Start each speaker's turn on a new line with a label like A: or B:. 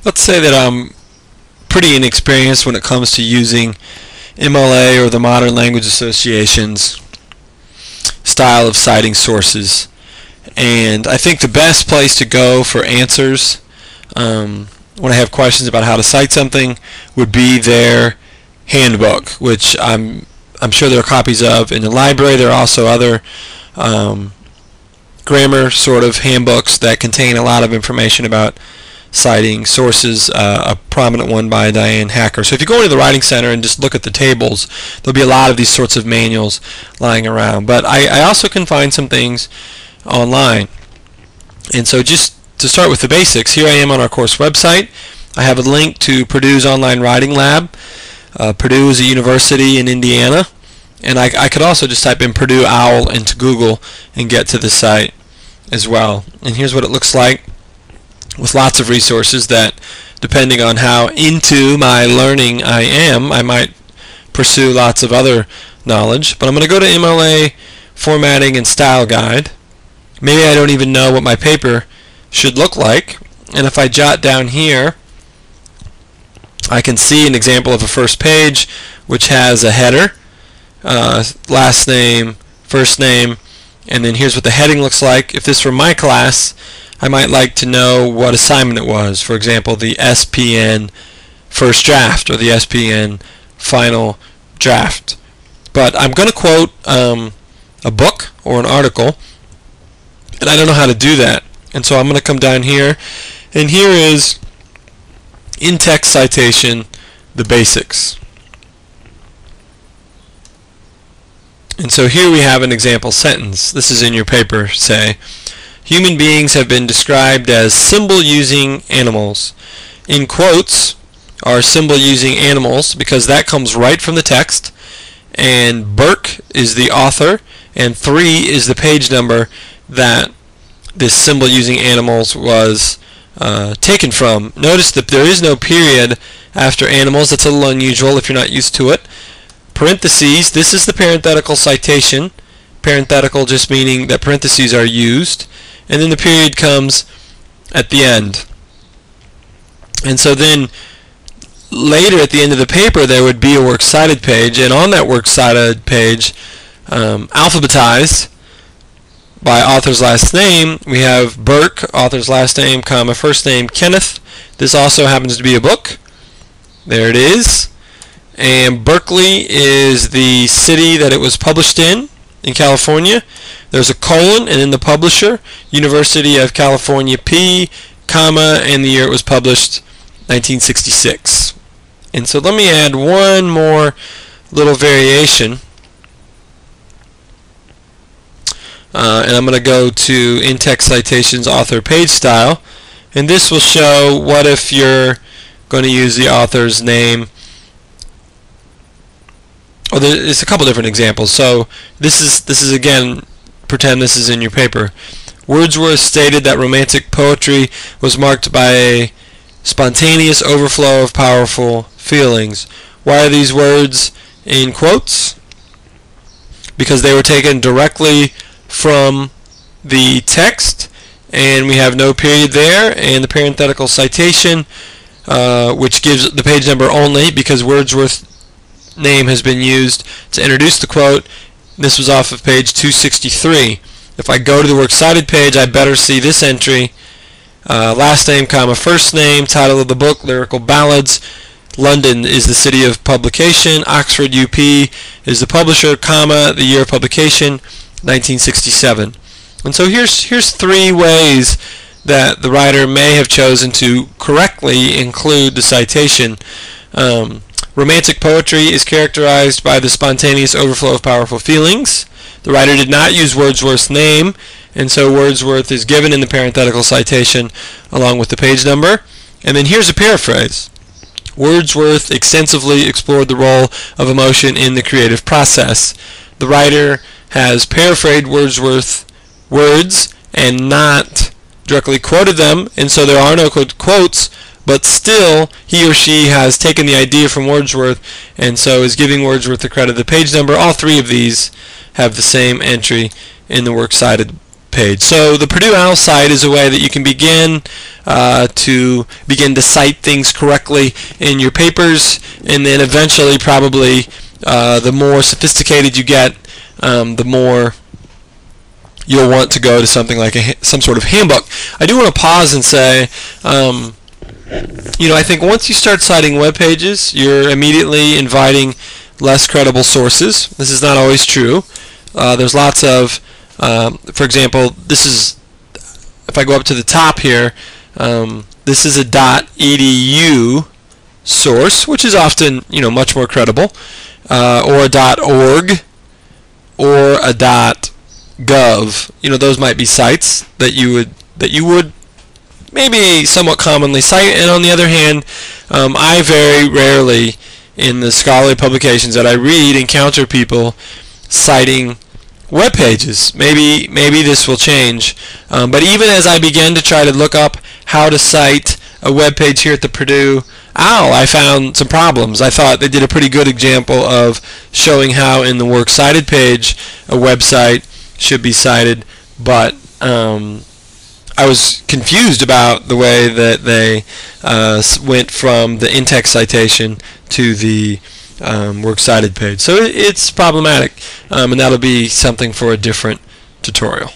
A: let's say that I'm pretty inexperienced when it comes to using MLA or the Modern Language Association's style of citing sources, and I think the best place to go for answers when I have questions about how to cite something would be their handbook, which I'm sure there are copies of in the library. There are also other grammar sort of handbooks that contain a lot of information about citing sources, a prominent one by Diane Hacker. So if you go into the Writing Center and just look at the tables, there'll be a lot of these sorts of manuals lying around. But I also can find some things online. And so just to start with the basics, here I am on our course website. I have a link to Purdue's online writing lab. Purdue is a university in Indiana, and I could also just type in Purdue OWL into Google and get to the site as well. And here's what it looks like, with lots of resources that, depending on how into my learning I am, I might pursue lots of other knowledge. But I'm going to go to MLA Formatting and Style Guide. Maybe I don't even know what my paper should look like, and if I jot down here, I can see an example of a first page which has a header, last name, first name, and then here's what the heading looks like. If this were my class, I might like to know what assignment it was. For example, the SPN first draft or the SPN final draft. But I'm going to quote a book or an article, and I don't know how to do that. And so I'm going to come down here, and here is in-text citation, the basics. And so here we have an example sentence. This is in your paper, say. Human beings have been described as symbol-using animals. In quotes are symbol-using animals because that comes right from the text, and Burke is the author, and 3 is the page number that this symbol-using animals was taken from. Notice that there is no period after animals. That's a little unusual if you're not used to it. Parentheses, this is the parenthetical citation. Parenthetical just meaning that parentheses are used. And then the period comes at the end. And so then later at the end of the paper there would be a works cited page, and on that works cited page, alphabetized by author's last name, we have Burke, author's last name, comma, first name, Kenneth. This also happens to be a book. There it is. And Berkeley is the city that it was published in California. There's a colon, and then the publisher, University of California P, comma, and the year it was published, 1966. And so let me add one more little variation. And I'm going to go to in-text citations, author, page style. And this will show what if you're going to use the author's name. Oh, there's a couple different examples. So this is again, pretend this is in your paper. Wordsworth stated that romantic poetry was marked by a spontaneous overflow of powerful feelings. Why are these words in quotes? Because they were taken directly from the text, and we have no period there, and the parenthetical citation, which gives the page number only because Wordsworth's name has been used to introduce the quote. This was off of page 263. If I go to the works cited page, I better see this entry. Last name, comma, first name, title of the book, Lyrical Ballads. London is the city of publication. Oxford UP is the publisher, comma, the year of publication, 1967. And so here's 3 ways that the writer may have chosen to correctly include the citation. Romantic poetry is characterized by the spontaneous overflow of powerful feelings. The writer did not use Wordsworth's name, and so Wordsworth is given in the parenthetical citation along with the page number. And then here's a paraphrase. Wordsworth extensively explored the role of emotion in the creative process. The writer has paraphrased Wordsworth's words and not directly quoted them, and so there are no quotes, but still he or she has taken the idea from Wordsworth and so is giving Wordsworth the credit of the page number. All 3 of these have the same entry in the works cited page. So the Purdue OWL site is a way that you can begin to cite things correctly in your papers, and then eventually, probably, the more sophisticated you get, the more you'll want to go to something like some sort of handbook. I do want to pause and say, I think once you start citing web pages, you're immediately inviting less credible sources. This is not always true. There's lots of, for example, this is, if I go up to the top here, this is a .edu source, which is often, much more credible, or a .org, or a .gov. Those might be sites that you would maybe somewhat commonly cite. And on the other hand, I very rarely, in the scholarly publications that I read, encounter people citing web pages. Maybe this will change. But even as I began to try to look up how to cite a web page here at the Purdue OWL, I found some problems. I thought they did a pretty good example of showing how in the Works Cited page a website should be cited, but I was confused about the way that they went from the in-text citation to the Works Cited page. So it's problematic, and that'll be something for a different tutorial.